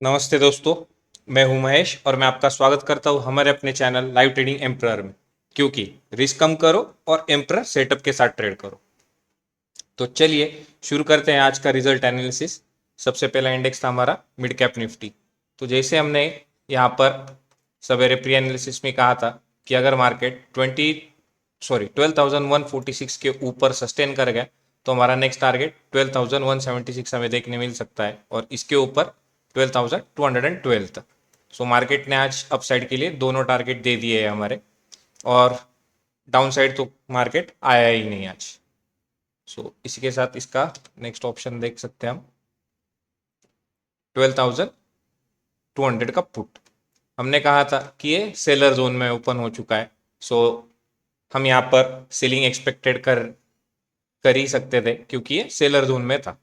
नमस्ते दोस्तों। मैं हूं महेश और मैं आपका स्वागत करता हूं हमारे अपने चैनल लाइव ट्रेडिंग एम्प्रर में। क्योंकि रिस्क कम करो और एम्प्रर सेटअप के साथ ट्रेड करो। तो चलिए शुरू करते हैं आज का रिजल्ट एनालिसिस। सबसे पहला इंडेक्स था हमारा मिड कैप निफ्टी। तो जैसे हमने यहाँ पर सवेरे प्री एनालिसिस में कहा था कि अगर मार्केट 12,146 के ऊपर सस्टेन कर गया तो हमारा नेक्स्ट टारगेट 12,176 हमें देखने मिल सकता है और इसके ऊपर 12,212 तक। सो मार्केट ने आज अपसाइड के लिए दोनों टारगेट दे दिए हैं हमारे, और डाउन साइड तो मार्केट आया ही नहीं आज। इसी के साथ इसका नेक्स्ट ऑप्शन देख सकते हैं हम, 12,200 का पुट। हमने कहा था कि ये सेलर जोन में ओपन हो चुका है। हम यहाँ पर सेलिंग एक्सपेक्टेड कर ही सकते थे क्योंकि ये सेलर जोन में था।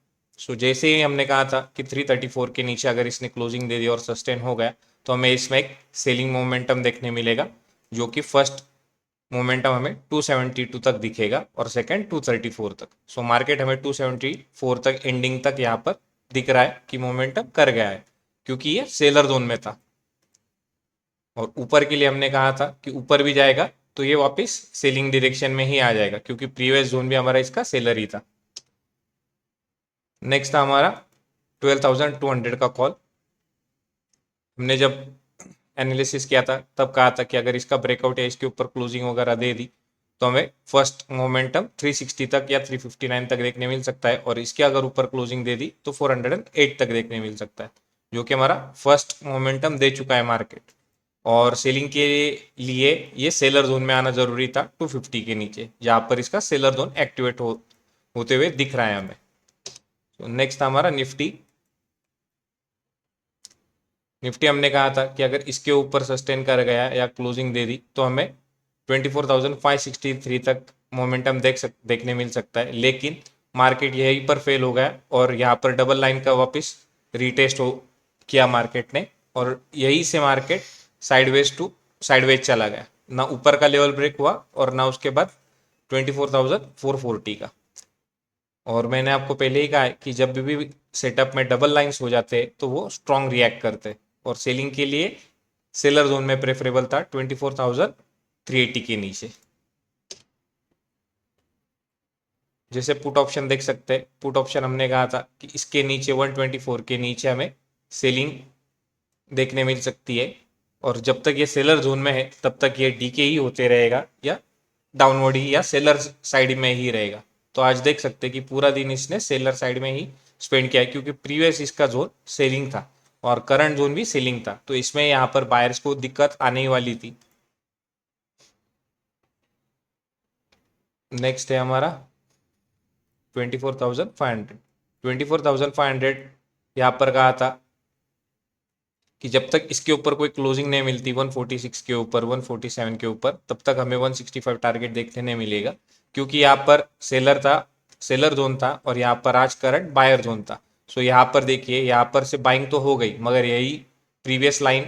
जैसे ही हमने कहा था कि 334 के नीचे अगर इसने क्लोजिंग दे दी और सस्टेन हो गया तो हमें इसमें एक सेलिंग मोमेंटम देखने मिलेगा, जो कि फर्स्ट मोमेंटम हमें 272 तक दिखेगा और सेकंड 234 तक। मार्केट हमें 274 तक एंडिंग तक यहाँ पर दिख रहा है कि मोमेंटम कर गया है क्योंकि ये सेलर जोन में था। और ऊपर के लिए हमने कहा था कि ऊपर भी जाएगा तो ये वापस सेलिंग डायरेक्शन में ही आ जाएगा क्योंकि प्रीवियस जोन भी हमारा इसका सेलर ही था। नेक्स्ट था हमारा 12,200 का कॉल। हमने जब एनालिसिस किया था तब कहा था कि अगर इसका ब्रेकआउट या इसके ऊपर क्लोजिंग वगैरह दे दी तो हमें फर्स्ट मोमेंटम 360 तक या 359 तक देखने मिल सकता है, और इसके अगर ऊपर क्लोजिंग दे दी तो 408 तक देखने मिल सकता है, जो कि हमारा फर्स्ट मोमेंटम दे चुका है मार्केट। और सेलिंग के लिए ये सेलर जोन में आना जरूरी था 250 के नीचे, जहां पर इसका सेलर जोन एक्टिवेट होते हुए दिख रहा है हमें। नेक्स्ट हमारा निफ्टी। निफ्टी हमने कहा था कि अगर इसके ऊपर सस्टेन कर गया या क्लोजिंग दे दी तो हमें 24,563 तक मोमेंटम देखने मिल सकता है, लेकिन मार्केट यहीं पर फेल हो गया और यहाँ पर डबल लाइन का वापस रीटेस्ट हो किया मार्केट ने, और यहीं से मार्केट साइडवेज चला गया। ना ऊपर का लेवल ब्रेक हुआ और ना उसके बाद 24,440 का। और मैंने आपको पहले ही कहा है कि जब भी सेटअप में डबल लाइंस हो जाते तो वो स्ट्रॉन्ग रिएक्ट करते, और सेलिंग के लिए सेलर जोन में प्रेफरेबल था 24,380 के नीचे। जैसे पुट ऑप्शन देख सकते हैं, पुट ऑप्शन हमने कहा था कि इसके नीचे 124 के नीचे हमें सेलिंग देखने मिल सकती है, और जब तक ये सेलर जोन में है तब तक ये डीके ही होते रहेगा या डाउनवर्ड ही या सेलर साइड में ही रहेगा। तो आज देख सकते हैं कि पूरा दिन इसने सेलर साइड में ही स्पेंड किया है क्योंकि प्रीवियस इसका जोन सेलिंग था और करंट जोन भी सेलिंग था, तो इसमें यहाँ पर बायर्स को दिक्कत आने ही वाली थी। नेक्स्ट है हमारा 24,500। 24,500 यहाँ पर कहा था कि जब तक इसके ऊपर कोई क्लोजिंग नहीं मिलती 146 के ऊपर, 147 के ऊपर, तब तक हमें 165 टारगेट देखने नहीं मिलेगा क्योंकि यहाँ पर सेलर जोन था और यहाँ पर आज करंट बायर जोन था। यहाँ पर देखिए, यहाँ पर से बाइंग तो हो गई मगर यही प्रीवियस लाइन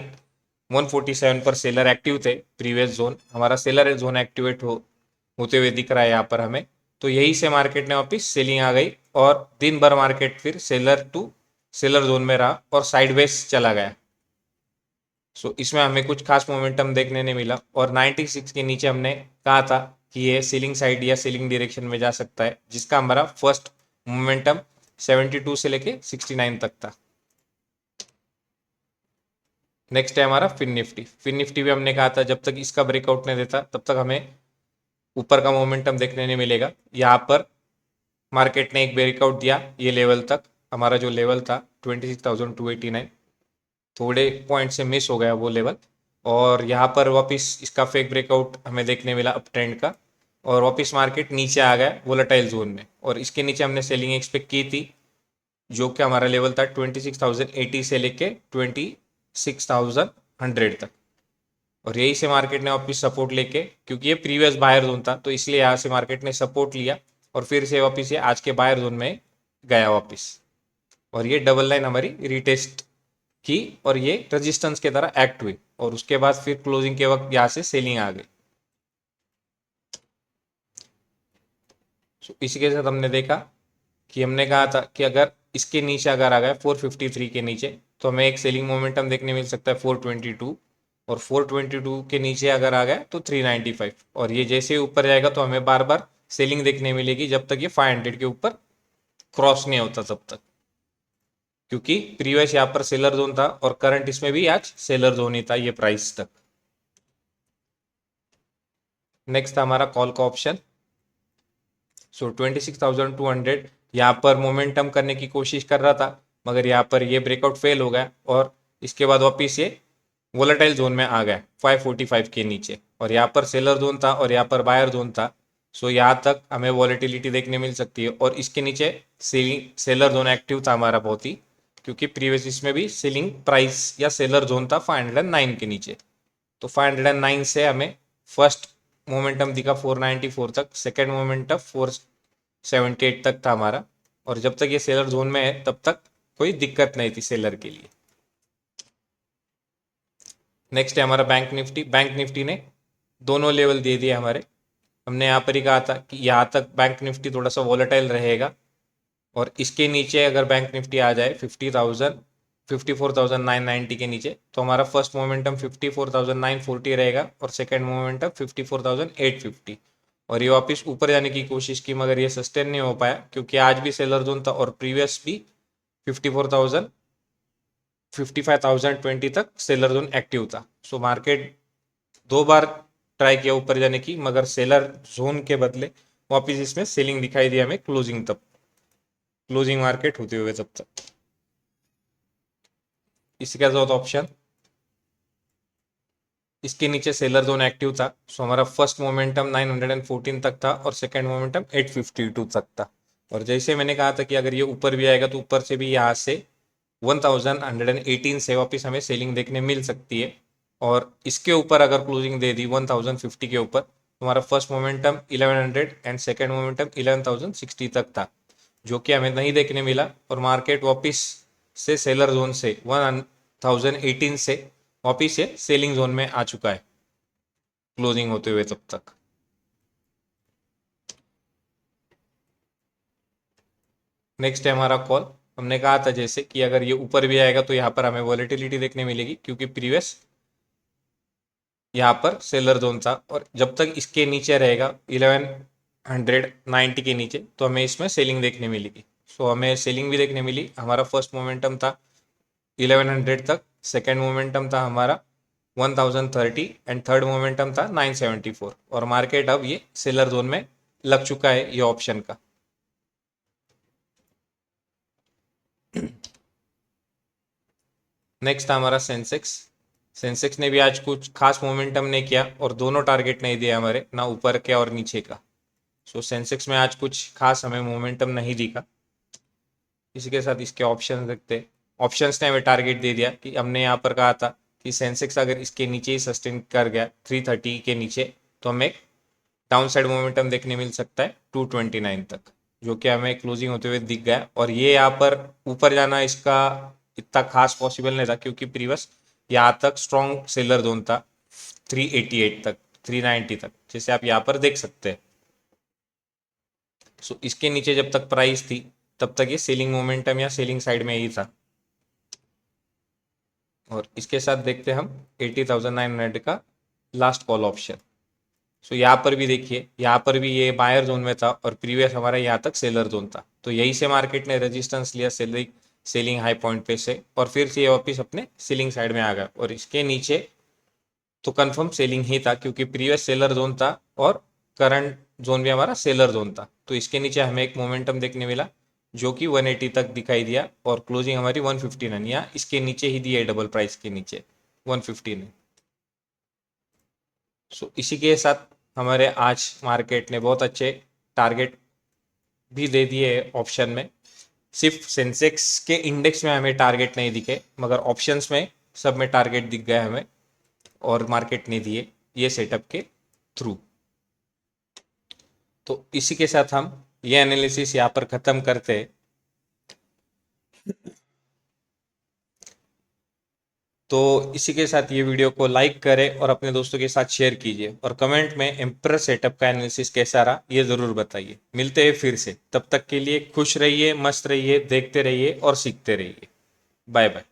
147 पर सेलर एक्टिव थे। प्रीवियस जोन हमारा सेलर जोन एक्टिवेट होते हुए दिख रहा है यहाँ पर हमें। तो यही से मार्केट ने वापिस सेलिंग आ गई और दिन भर मार्केट फिर सेलर जोन में रहा और साइडवेज चला गया। इसमें हमें कुछ खास मोमेंटम देखने नहीं मिला, और 96 के नीचे हमने कहा था कि ये सीलिंग साइड या सीलिंग डायरेक्शन में जा सकता है, जिसका हमारा फर्स्ट मोमेंटम 72 से लेके 69 तक था। नेक्स्ट है हमारा फिन निफ्टी। फिन निफ्टी भी हमने कहा था जब तक इसका ब्रेकआउट नहीं देता तब तक हमें ऊपर का मोमेंटम देखने नहीं मिलेगा। यहाँ पर मार्केट ने एक ब्रेकआउट दिया ये लेवल तक, हमारा जो लेवल था 26,289, थोड़े पॉइंट से मिस हो गया वो लेवल, और यहाँ पर वापस इसका फेक ब्रेकआउट हमें देखने मिला अप ट्रेंड का, और वापस मार्केट नीचे आ गया वोलेटाइल जोन में, और इसके नीचे हमने सेलिंग एक्सपेक्ट की थी जो कि हमारा लेवल था 26,080 से लेके 26,100 तक, और यही से मार्केट ने वापस सपोर्ट लेके, क्योंकि ये प्रीवियस बायर जोन था तो इसलिए यहाँ से मार्केट ने सपोर्ट लिया और फिर से वापस ये आज के बायर जोन में गया वापस, और ये डबल लाइन हमारी रिटेस्ट की और ये रेजिस्टेंस की तरह एक्ट हुई, और उसके बाद फिर क्लोजिंग के वक्त यहाँ से सेलिंग आ गई। इसी के साथ हमने देखा कि हमने कहा था कि अगर इसके नीचे अगर आ गया 453 के नीचे तो हमें एक सेलिंग मोमेंटम देखने मिल सकता है 422, और 422 के नीचे अगर आ गया तो 395, और ये जैसे ही ऊपर जाएगा तो हमें बार बार सेलिंग देखने मिलेगी जब तक ये 500 के ऊपर क्रॉस नहीं होता तब तक, क्योंकि प्रीवियस यहाँ पर सेलर जोन था और करंट इसमें भी आज सेलर जोन ही था ये प्राइस तक। नेक्स्ट था हमारा कॉल का ऑप्शन। सो 26,200 यहाँ पर मोमेंटम करने की कोशिश कर रहा था, मगर यहाँ पर ये ब्रेकआउट फेल हो गया और इसके बाद वापिस ये वोलेटाइल जोन में आ गया 545 के नीचे, और यहाँ पर सेलर जोन था और यहाँ पर बायर जोन था। सो यहाँ तक हमें वॉलेटिलिटी देखने मिल सकती है, और इसके नीचे सेलर जोन एक्टिव था हमारा बहुत ही, क्योंकि प्रीवियस इसमें भी सेलिंग प्राइस या सेलर जोन था 509 के नीचे। तो 509 से हमें फर्स्ट मोमेंटम दिखा 494 तक, सेकेंड मोमेंटम 478 तक था हमारा, और जब तक ये सेलर जोन में है तब तक कोई दिक्कत नहीं थी सेलर के लिए। नेक्स्ट है हमारा बैंक निफ्टी। बैंक निफ्टी ने दोनों लेवल दे दिए हमारे। हमने यहाँ पर ही कहा था कि यहाँ तक बैंक निफ्टी थोड़ा सा वॉलेटाइल रहेगा, और इसके नीचे अगर बैंक निफ्टी आ जाए 54,990 के नीचे तो हमारा फर्स्ट मोमेंटम 54,940 रहेगा और सेकंड मोमेंटम 54,850, और ये वापस ऊपर जाने की कोशिश की मगर ये सस्टेन नहीं हो पाया, क्योंकि आज भी सेलर जोन था और प्रीवियस भी 54,000 55,020 तक सेलर जोन एक्टिव था। सो मार्केट दो बार ट्राई किया ऊपर जाने की, मगर सेलर जोन के बदले वापस इसमें सेलिंग दिखाई दी हमें क्लोजिंग मार्केट होते हुए तब तक। इसके बाद ऑप्शन, इसके नीचे सेलर जोन एक्टिव था, सो हमारा फर्स्ट मोमेंटम 914 तक था और सेकंड मोमेंटम 852 तक था, और जैसे मैंने कहा था कि अगर ये ऊपर भी आएगा तो ऊपर से भी यहाँ से 1118 से वापस हमें सेलिंग देखने मिल सकती है, और इसके ऊपर अगर क्लोजिंग दे दी 1050 के ऊपर तो हमारा first momentum 1100 and second momentum 11,060 तक था, जो कि हमें नहीं देखने मिला, और मार्केट वापस से सेलर जोन से 1018 से वापिस ये सेलिंग जोन में आ चुका है क्लोजिंग होते हुए तब तक। नेक्स्ट है हमारा कॉल। हमने कहा था जैसे कि अगर ये ऊपर भी आएगा तो यहाँ पर हमें वॉलेटिलिटी देखने मिलेगी, क्योंकि प्रीवियस यहाँ पर सेलर जोन था, और जब तक इसके नीचे रहेगा 1190 के नीचे तो हमें इसमें सेलिंग देखने मिलेगी। सो हमें सेलिंग भी देखने मिली। हमारा फर्स्ट मोमेंटम था 1100 तक, सेकेंड मोमेंटम था हमारा 1030 एंड थर्ड मोमेंटम था 974, और मार्केट अब ये सेलर जोन में लग चुका है ये ऑप्शन का। नेक्स्ट था हमारा सेंसेक्स ने भी आज कुछ खास मोमेंटम नहीं किया और दोनों टारगेट नहीं दिए हमारे, ना ऊपर के और नीचे का। सो सेंसेक्स में आज कुछ खास हमें मोमेंटम नहीं दिखा। इसी के साथ इसके ऑप्शन देखते। ऑप्शंस ने हमें टारगेट दे दिया कि हमने यहाँ पर कहा था कि सेंसेक्स अगर इसके नीचे ही सस्टेन कर गया 330 के नीचे तो हमें एक डाउन साइड मोमेंटम देखने मिल सकता है 229 तक, जो कि हमें क्लोजिंग होते हुए दिख गया। और ये यहाँ पर ऊपर जाना इसका इतना खास पॉसिबल नहीं था, क्योंकि प्रीवियस यहाँ तक स्ट्रॉन्ग सेलर जोन था 388 तक 390 तक, जैसे आप यहाँ पर देख सकते हैं। सो इसके नीचे जब तक प्राइस थी तब तक ये सेलिंग मोमेंटम या सेलिंग साइड में ही था। और इसके साथ देखते हैं हम 80,900 का लास्ट कॉल ऑप्शन। सो यहाँ पर भी देखिए, यहाँ पर भी ये बायर जोन में था और प्रीवियस हमारा यहाँ तक सेलर जोन था, तो यही से मार्केट ने रेजिस्टेंस लिया सेलिंग हाई पॉइंट पे से, और फिर से ये वापिस अपने सेलिंग साइड में आ गया, और इसके नीचे तो कंफर्म सेलिंग ही था, क्योंकि प्रीवियस सेलर जोन था और करंट जोन भी हमारा सेलर जोन था। तो इसके नीचे हमें एक मोमेंटम देखने मिला जो कि 180 तक दिखाई दिया, और क्लोजिंग हमारी 159 या इसके नीचे ही दी है, डबल प्राइस के नीचे 159। सो इसी के साथ हमारे आज मार्केट ने बहुत अच्छे टारगेट भी दे दिए ऑप्शन में। सिर्फ सेंसेक्स के इंडेक्स में हमें टारगेट नहीं दिखे, मगर ऑप्शंस में सब में टारगेट दिख गए हमें, और मार्केट ने दिए ये सेटअप के थ्रू। तो इसी के साथ हम ये एनालिसिस यहाँ पर ख़त्म करते हैं। तो इसी के साथ ये वीडियो को लाइक करें और अपने दोस्तों के साथ शेयर कीजिए, और कमेंट में एम्प्रेस सेटअप का एनालिसिस कैसा रहा ये ज़रूर बताइए। मिलते हैं फिर से, तब तक के लिए खुश रहिए, मस्त रहिए, देखते रहिए और सीखते रहिए। Bye bye.